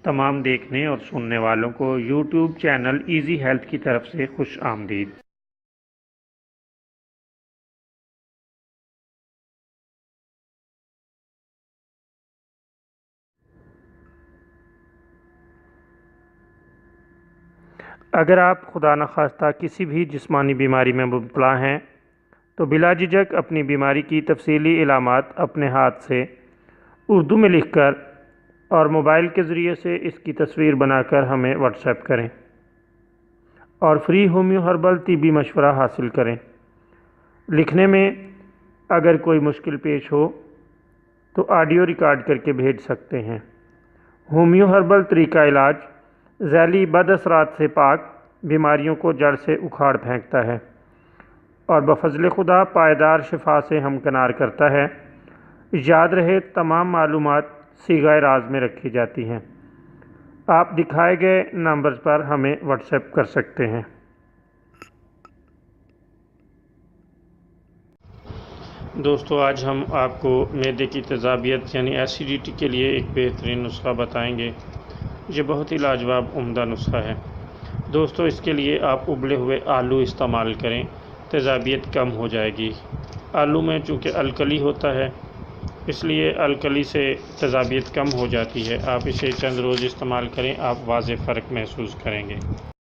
تمام دیکھنے اور سننے والوں کو یوٹیوب چینل ایزی ہیلتھ کی طرف سے خوش آمدید۔ اگر آپ خدا نخواستہ کسی بھی جسمانی بیماری میں مبتلا ہیں تو بلا جھجک اپنی بیماری کی تفصیلی علامات اپنے ہاتھ سے اردو میں لکھ کر اور موبائل کے ذریعے سے اس کی تصویر بنا کر ہمیں واٹس ایپ کریں اور فری ہومیو ہربل طبی مشورہ حاصل کریں۔ لکھنے میں اگر کوئی مشکل پیش ہو تو آڈیو ریکارڈ کر کے بھیج سکتے ہیں۔ ہومیو ہربل طریقہ علاج ذیلی بد اثرات سے پاک بیماریوں کو جڑ سے اکھاڑ پھینکتا ہے اور بفضل خدا پائیدار شفا سے ہمکنار کرتا ہے۔ یاد رہے تمام معلومات صیغہ راز میں رکھی جاتی ہیں۔ آپ دکھائے گئے نمبرز پر ہمیں واٹس ایپ کر سکتے ہیں۔ دوستو، آج ہم آپ کو معدے کی تیزابیت یعنی ایسیڈیٹی کے لیے ایک بہترین نسخہ بتائیں گے۔ یہ بہت ہی لاجواب عمدہ نسخہ ہے۔ دوستو، اس کے لیے آپ ابلے ہوئے آلو استعمال کریں، تیزابیت کم ہو جائے گی۔ آلو میں چونکہ الکلی ہوتا ہے اس لیے الکلی سے تیزابیت کم ہو جاتی ہے۔ آپ اسے چند روز استعمال کریں، آپ واضح فرق محسوس کریں گے۔